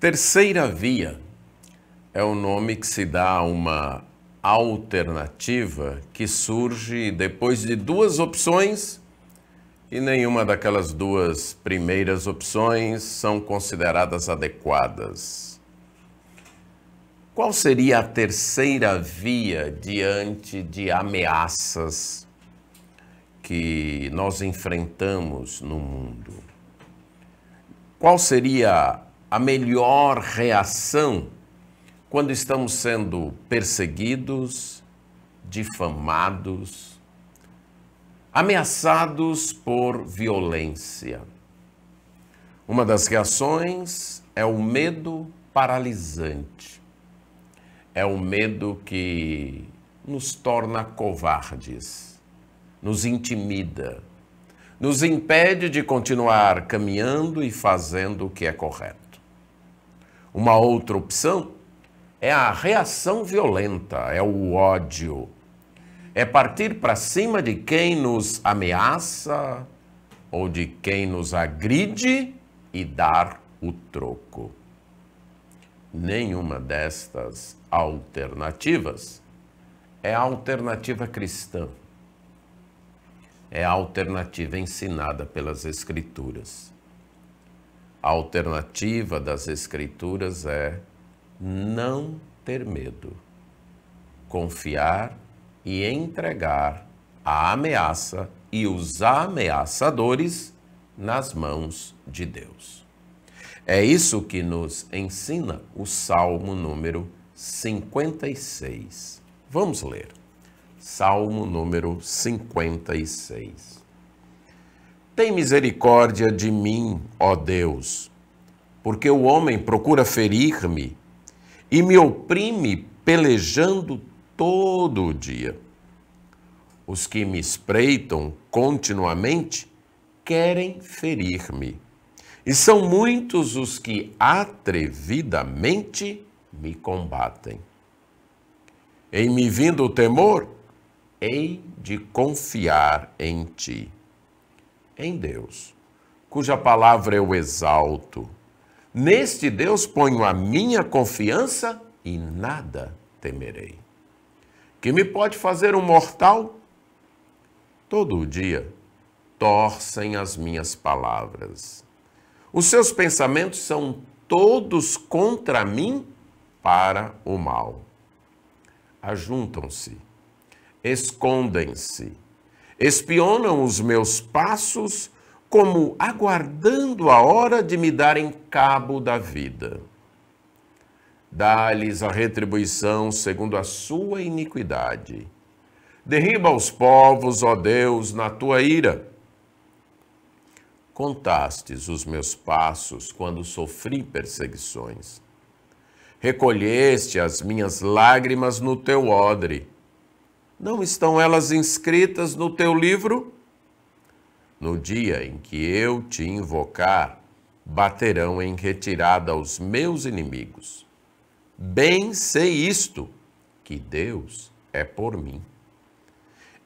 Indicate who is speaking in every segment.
Speaker 1: Terceira via é o nome que se dá a uma alternativa que surge depois de duas opções e nenhuma daquelas duas primeiras opções são consideradas adequadas. Qual seria a terceira via diante de ameaças que nós enfrentamos no mundo? Qual seria a melhor reação quando estamos sendo perseguidos, difamados, ameaçados por violência? Uma das reações é o medo paralisante. É o medo que nos torna covardes, nos intimida, nos impede de continuar caminhando e fazendo o que é correto. Uma outra opção é a reação violenta, é o ódio. É partir para cima de quem nos ameaça ou de quem nos agride e dar o troco. Nenhuma destas alternativas é a alternativa cristã. É a alternativa ensinada pelas Escrituras. A alternativa das Escrituras é não ter medo, confiar e entregar a ameaça e os ameaçadores nas mãos de Deus. É isso que nos ensina o Salmo número 56. Vamos ler. Salmo número 56. Tem misericórdia de mim, ó Deus, porque o homem procura ferir-me e me oprime pelejando todo o dia. Os que me espreitam continuamente querem ferir-me, e são muitos os que atrevidamente me combatem. Em me vindo o temor, hei de confiar em ti. Em Deus, cuja palavra eu exalto. Neste Deus ponho a minha confiança e nada temerei. Que me pode fazer um mortal? Todo o dia torcem as minhas palavras. Os seus pensamentos são todos contra mim para o mal. Ajuntam-se, escondem-se, espionam os meus passos como aguardando a hora de me darem cabo da vida. Dá-lhes a retribuição segundo a sua iniquidade. Derriba os povos, ó Deus, na tua ira. Contastes os meus passos quando sofri perseguições. Recolheste as minhas lágrimas no teu odre. Não estão elas inscritas no teu livro? No dia em que eu te invocar, baterão em retirada os meus inimigos. Bem sei isto, que Deus é por mim.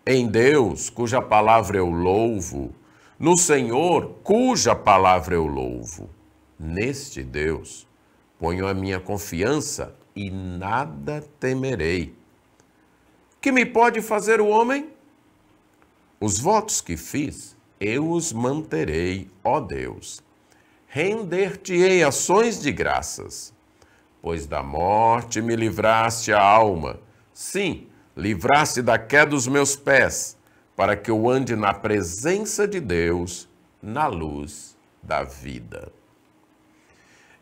Speaker 1: Em Deus, cuja palavra eu louvo, no Senhor, cuja palavra eu louvo, neste Deus, ponho a minha confiança e nada temerei. Que me pode fazer o homem? Os votos que fiz, eu os manterei, ó Deus. Render-te-ei ações de graças, pois da morte me livraste a alma. Sim, livraste da queda dos meus pés, para que eu ande na presença de Deus, na luz da vida.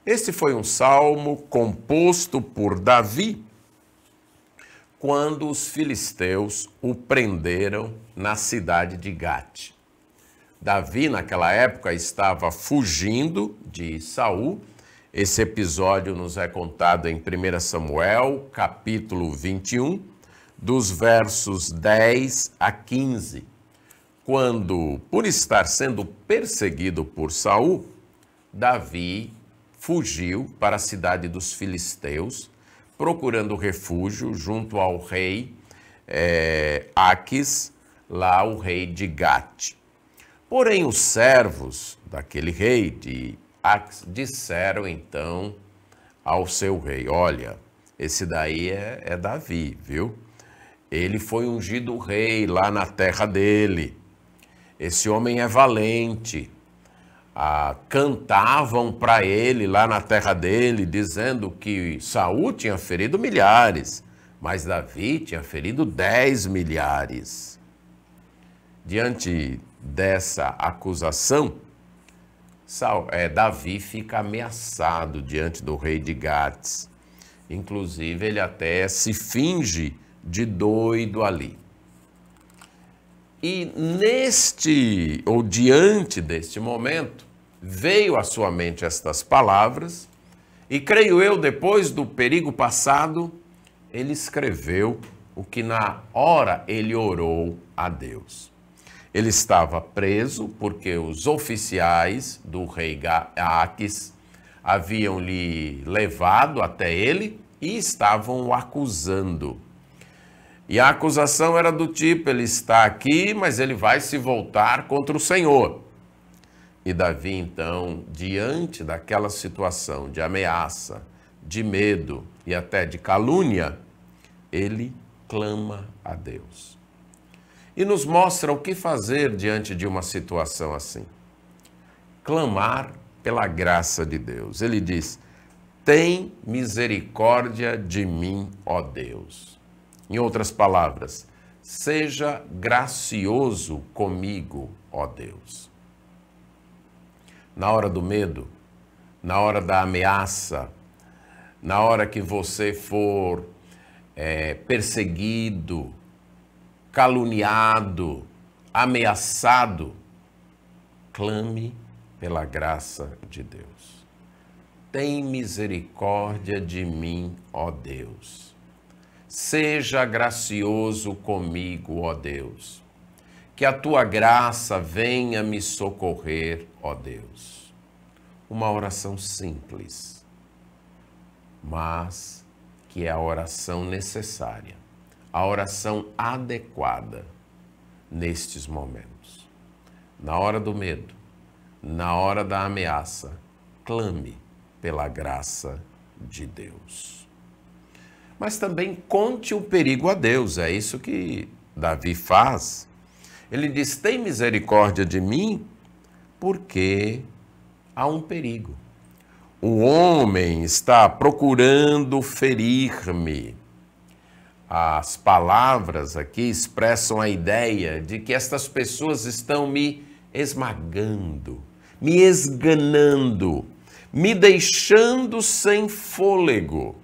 Speaker 1: Este foi um salmo composto por Davi, quando os filisteus o prenderam na cidade de Gate. Davi, naquela época, estava fugindo de Saul. Esse episódio nos é contado em 1 Samuel, capítulo 21, dos versos 10 a 15, quando, por estar sendo perseguido por Saul, Davi fugiu para a cidade dos filisteus, procurando refúgio junto ao rei Aquis, lá o rei de Gate. Porém, os servos daquele rei de Aquis disseram então ao seu rei: olha, esse daí é Davi, viu? Ele foi ungido rei lá na terra dele. Esse homem é valente. Cantavam para ele lá na terra dele, dizendo que Saul tinha ferido milhares, mas Davi tinha ferido 10 milhares. Diante dessa acusação, Davi fica ameaçado diante do rei de Gates. Inclusive, ele até se finge de doido ali. E diante deste momento, veio à sua mente estas palavras, e creio eu, depois do perigo passado, ele escreveu o que na hora ele orou a Deus. Ele estava preso porque os oficiais do rei Aques haviam lhe levado até ele e estavam o acusando. E a acusação era do tipo: ele está aqui, mas ele vai se voltar contra o Senhor. E Davi, então, diante daquela situação de ameaça, de medo e até de calúnia, ele clama a Deus. E nos mostra o que fazer diante de uma situação assim. Clamar pela graça de Deus. Ele diz: tem misericórdia de mim, ó Deus. Em outras palavras, seja gracioso comigo, ó Deus. Na hora do medo, na hora da ameaça, na hora que você for perseguido, caluniado, ameaçado, clame pela graça de Deus. Tem misericórdia de mim, ó Deus. Seja gracioso comigo, ó Deus. Que a tua graça venha me socorrer, ó Deus. Uma oração simples, mas que é a oração necessária, a oração adequada nestes momentos. Na hora do medo, na hora da ameaça, clame pela graça de Deus. Mas também conte o perigo a Deus, é isso que Davi faz. Ele diz: tem misericórdia de mim, porque há um perigo. O homem está procurando ferir-me. As palavras aqui expressam a ideia de que estas pessoas estão me esmagando, me esganando, me deixando sem fôlego.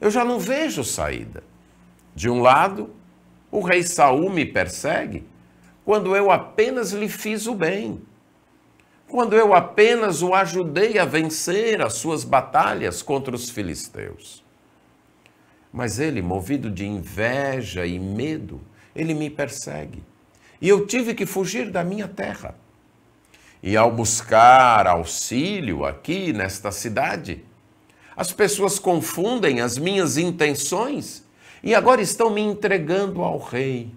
Speaker 1: Eu já não vejo saída. De um lado, o rei Saul me persegue, quando eu apenas lhe fiz o bem, quando eu apenas o ajudei a vencer as suas batalhas contra os filisteus. Mas ele, movido de inveja e medo, ele me persegue. E eu tive que fugir da minha terra. E ao buscar auxílio aqui nesta cidade, as pessoas confundem as minhas intenções e agora estão me entregando ao rei.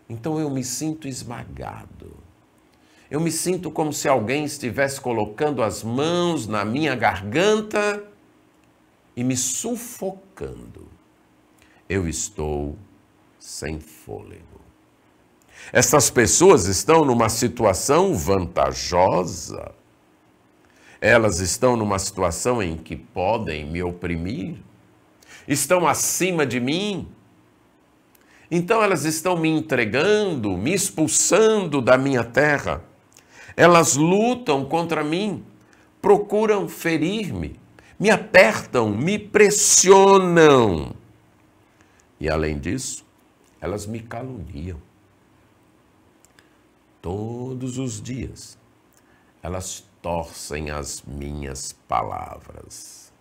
Speaker 1: Então eu me sinto esmagado. Eu me sinto como se alguém estivesse colocando as mãos na minha garganta e me sufocando. Eu estou sem fôlego. Essas pessoas estão numa situação vantajosa. Elas estão numa situação em que podem me oprimir. Estão acima de mim. Então elas estão me entregando, me expulsando da minha terra. Elas lutam contra mim, procuram ferir-me, me apertam, me pressionam. E além disso, elas me caluniam. Todos os dias, elas torcem as minhas palavras.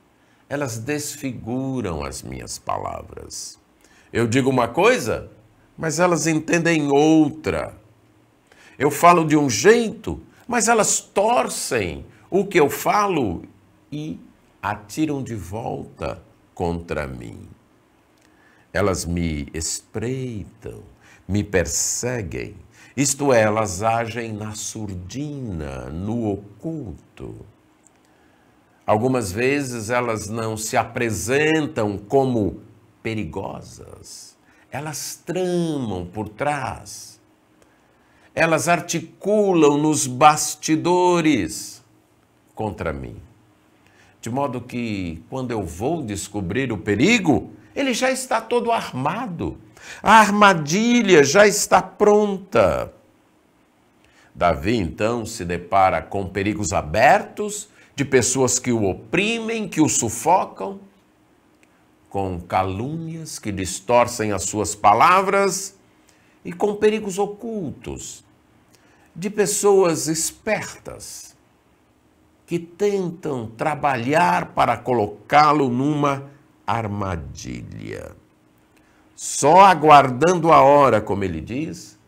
Speaker 1: Elas desfiguram as minhas palavras. Eu digo uma coisa, mas elas entendem outra. Eu falo de um jeito, mas elas torcem o que eu falo e atiram de volta contra mim. Elas me espreitam, me perseguem. Isto é, elas agem na surdina, no oculto. Algumas vezes elas não se apresentam como perigosas. Elas tramam por trás. Elas articulam nos bastidores contra mim. De modo que, quando eu vou descobrir o perigo, ele já está todo armado. A armadilha já está pronta. Davi, então, se depara com perigos abertos, de pessoas que o oprimem, que o sufocam, com calúnias que distorcem as suas palavras e com perigos ocultos, de pessoas espertas que tentam trabalhar para colocá-lo numa armadilha, só aguardando a hora, como ele diz,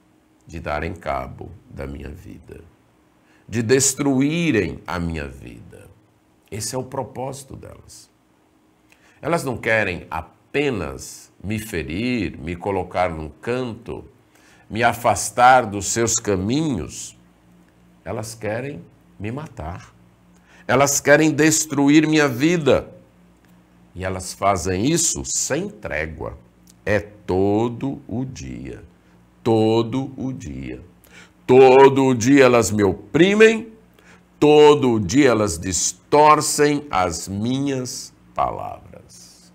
Speaker 1: de darem cabo da minha vida, de destruírem a minha vida. Esse é o propósito delas. Elas não querem apenas me ferir, me colocar num canto, me afastar dos seus caminhos. Elas querem me matar. Elas querem destruir minha vida. E elas fazem isso sem trégua. É todo o dia. Todo o dia. Todo o dia elas me oprimem. Todo o dia elas distorcem as minhas palavras.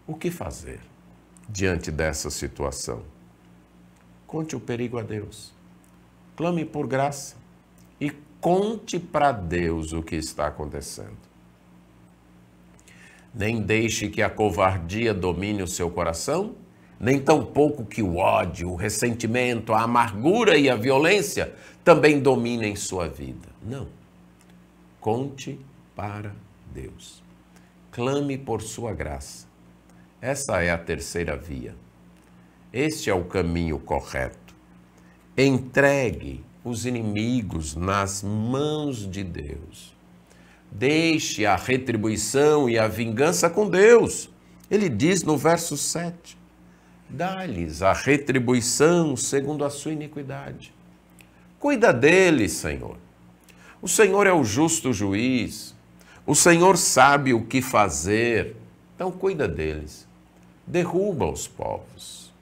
Speaker 1: O que fazer diante dessa situação? Conte o perigo a Deus. Clame por graça e conte para Deus o que está acontecendo. Nem deixe que a covardia domine o seu coração, nem tampouco que o ódio, o ressentimento, a amargura e a violência também dominem sua vida. Não. Conte para Deus. Clame por sua graça. Essa é a terceira via. Este é o caminho correto. Entregue os inimigos nas mãos de Deus. Deixe a retribuição e a vingança com Deus. Ele diz no verso 7, dá-lhes a retribuição segundo a sua iniquidade. Cuida deles, Senhor. O Senhor é o justo juiz. O Senhor sabe o que fazer. Então cuida deles. Derruba os povos.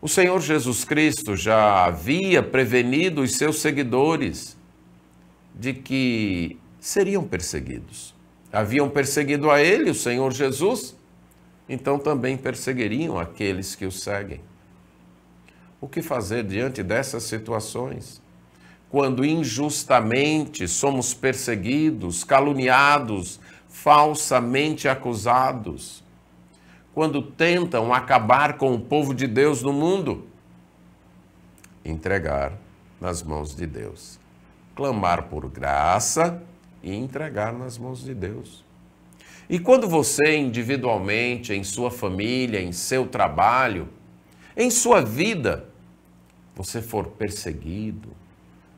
Speaker 1: O Senhor Jesus Cristo já havia prevenido os seus seguidores de que seriam perseguidos. Haviam perseguido a ele, o Senhor Jesus, então também perseguiriam aqueles que o seguem. O que fazer diante dessas situações? Quando injustamente somos perseguidos, caluniados, falsamente acusados, quando tentam acabar com o povo de Deus no mundo, entregar nas mãos de Deus. Clamar por graça e entregar nas mãos de Deus. E quando você individualmente, em sua família, em seu trabalho, em sua vida, você for perseguido,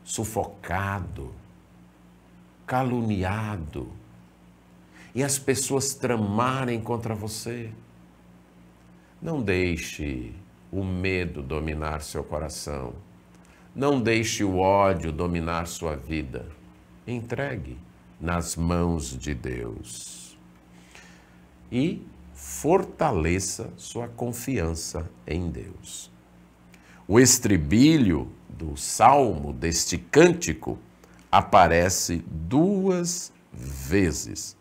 Speaker 1: sufocado, caluniado, e as pessoas tramarem contra você, não deixe o medo dominar seu coração. Não deixe o ódio dominar sua vida. Entregue nas mãos de Deus. E fortaleça sua confiança em Deus. O estribilho do salmo, deste cântico, aparece 2 vezes.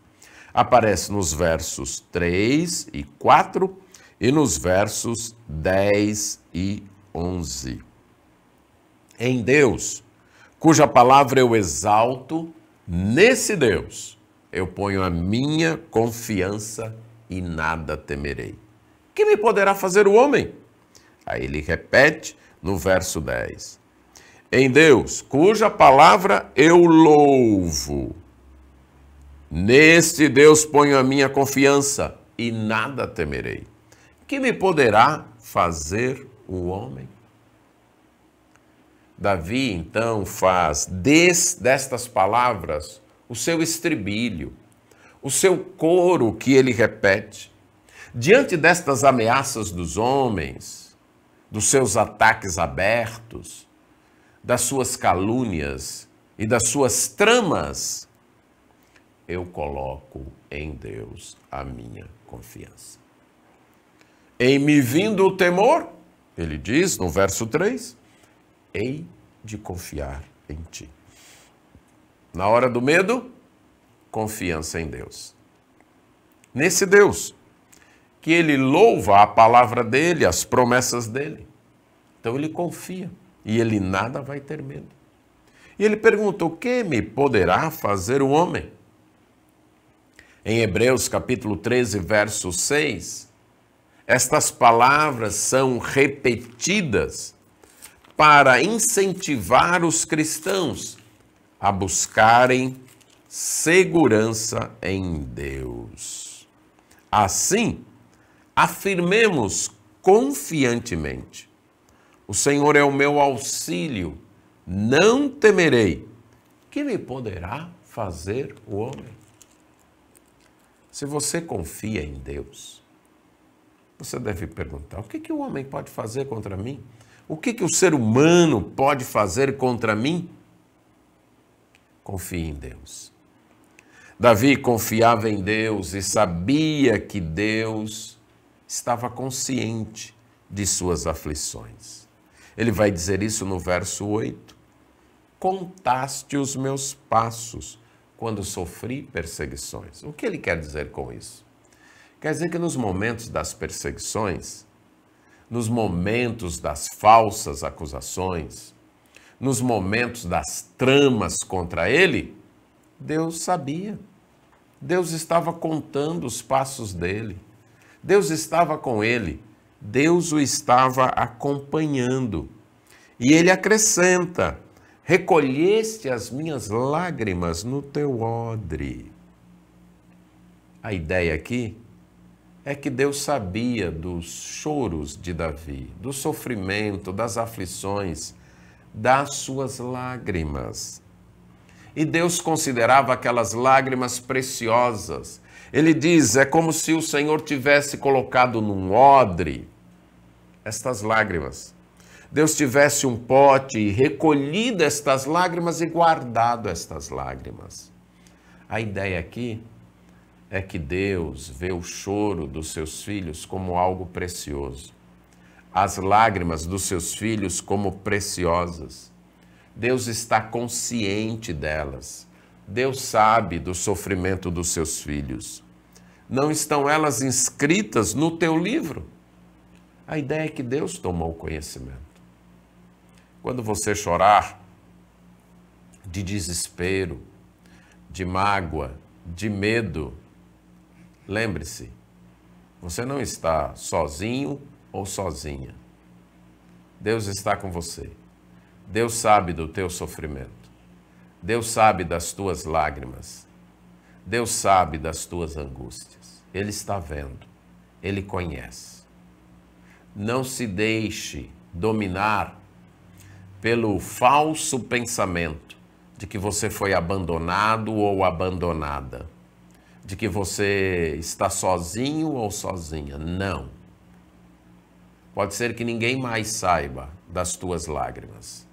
Speaker 1: Aparece nos versos 3 e 4 e nos versos 10 e 11. Em Deus, cuja palavra eu exalto, nesse Deus eu ponho a minha confiança e nada temerei. Que me poderá fazer o homem? Aí ele repete no verso 10. Em Deus, cuja palavra eu louvo, neste Deus ponho a minha confiança e nada temerei. Que me poderá fazer o homem? Davi, então, faz destas palavras o seu estribilho, o seu coro que ele repete. Diante destas ameaças dos homens, dos seus ataques abertos, das suas calúnias e das suas tramas, eu coloco em Deus a minha confiança. Em me vindo o temor, ele diz no verso 3, hei de confiar em ti. Na hora do medo, confiança em Deus. Nesse Deus, que ele louva a palavra dele, as promessas dele. Então ele confia e ele nada vai ter medo. E ele pergunta, o que me poderá fazer o homem? Em Hebreus capítulo 13, verso 6, estas palavras são repetidas para incentivar os cristãos a buscarem segurança em Deus. Assim, afirmemos confiantemente, o Senhor é o meu auxílio, não temerei. Que me poderá fazer o homem? Se você confia em Deus, você deve perguntar, o que o homem pode fazer contra mim? O que o ser humano pode fazer contra mim? Confie em Deus. Davi confiava em Deus e sabia que Deus estava consciente de suas aflições. Ele vai dizer isso no verso 8. Contaste os meus passos quando sofri perseguições. O que ele quer dizer com isso? Quer dizer que nos momentos das perseguições, nos momentos das falsas acusações, nos momentos das tramas contra ele, Deus sabia. Deus estava contando os passos dele. Deus estava com ele. Deus o estava acompanhando. E ele acrescenta, recolheste as minhas lágrimas no teu odre. A ideia aqui é que Deus sabia dos choros de Davi, do sofrimento, das aflições, das suas lágrimas. E Deus considerava aquelas lágrimas preciosas. Ele diz, é como se o Senhor tivesse colocado num odre estas lágrimas. Deus tivesse um pote e recolhido estas lágrimas e guardado estas lágrimas. A ideia aqui é que Deus vê o choro dos seus filhos como algo precioso. As lágrimas dos seus filhos como preciosas. Deus está consciente delas. Deus sabe do sofrimento dos seus filhos. Não estão elas inscritas no teu livro? A ideia é que Deus tomou conhecimento. Quando você chorar de desespero, de mágoa, de medo, lembre-se, você não está sozinho ou sozinha. Deus está com você. Deus sabe do teu sofrimento. Deus sabe das tuas lágrimas. Deus sabe das tuas angústias. Ele está vendo. Ele conhece. Não se deixe dominar pelo falso pensamento de que você foi abandonado ou abandonada, de que você está sozinho ou sozinha. Não. Pode ser que ninguém mais saiba das tuas lágrimas,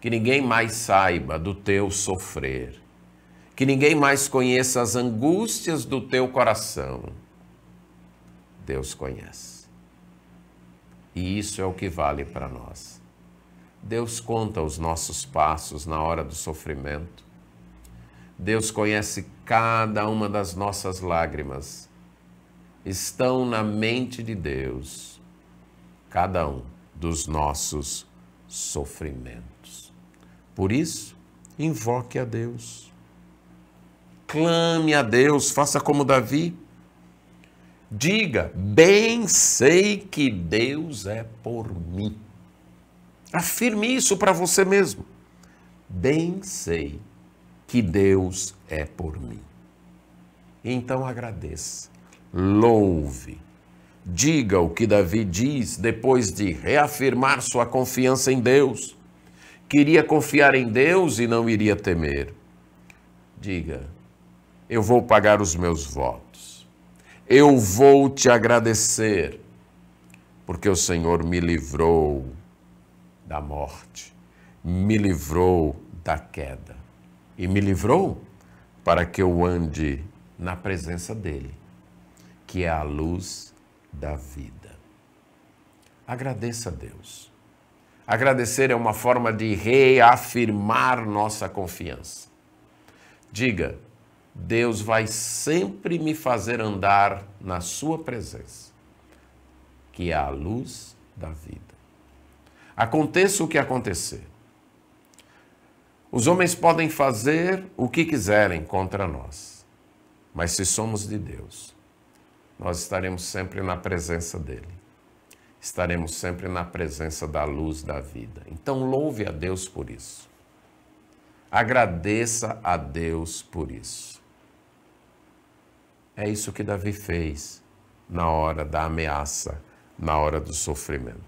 Speaker 1: que ninguém mais saiba do teu sofrer, que ninguém mais conheça as angústias do teu coração. Deus conhece. E isso é o que vale para nós. Deus conta os nossos passos na hora do sofrimento. Deus conhece cada uma das nossas lágrimas. Estão na mente de Deus cada um dos nossos sofrimentos. Por isso, invoque a Deus. Clame a Deus, faça como Davi. Diga, bem sei que Deus é por mim. Afirme isso para você mesmo. Bem sei que Deus é por mim. Então agradeça, louve. Diga o que Davi diz depois de reafirmar sua confiança em Deus. Queria confiar em Deus e não iria temer. Diga, eu vou pagar os meus votos. Eu vou te agradecer, porque o Senhor me livrou da morte, me livrou da queda. e me livrou para que eu ande na presença dele, que é a luz da vida. Agradeça a Deus. Agradecer é uma forma de reafirmar nossa confiança. Diga: Deus vai sempre me fazer andar na sua presença, que é a luz da vida. Aconteça o que acontecer. Os homens podem fazer o que quiserem contra nós, mas se somos de Deus, nós estaremos sempre na presença dele. Estaremos sempre na presença da luz da vida. Então louve a Deus por isso. Agradeça a Deus por isso. É isso que Davi fez na hora da ameaça, na hora do sofrimento.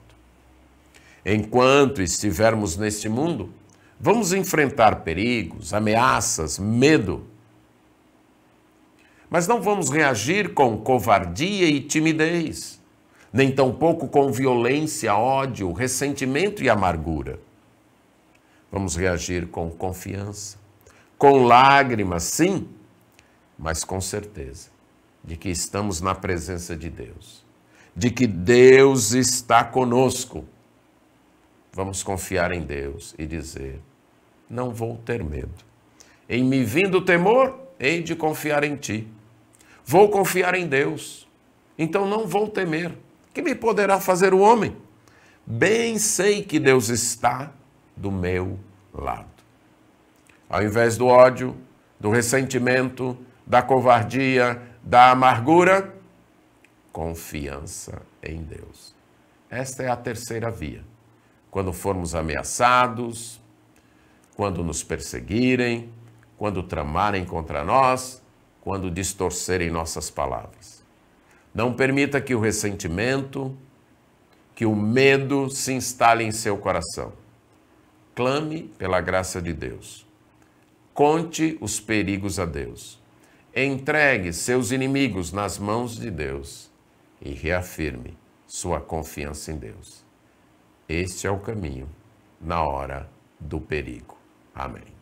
Speaker 1: Enquanto estivermos neste mundo, vamos enfrentar perigos, ameaças, medo. Mas não vamos reagir com covardia e timidez, nem tampouco com violência, ódio, ressentimento e amargura. Vamos reagir com confiança, com lágrimas, sim, mas com certeza de que estamos na presença de Deus, de que Deus está conosco. Vamos confiar em Deus e dizer: não vou ter medo. Em me vindo o temor, hei de confiar em ti. Vou confiar em Deus, então não vou temer. Que me poderá fazer o homem? Bem sei que Deus está do meu lado. Ao invés do ódio, do ressentimento, da covardia, da amargura, confiança em Deus. Esta é a terceira via. Quando formos ameaçados, quando nos perseguirem, quando tramarem contra nós, quando distorcerem nossas palavras. Não permita que o ressentimento, que o medo se instale em seu coração. Clame pela graça de Deus. Conte os perigos a Deus. Entregue seus inimigos nas mãos de Deus e reafirme sua confiança em Deus. Este é o caminho na hora do perigo. Amém.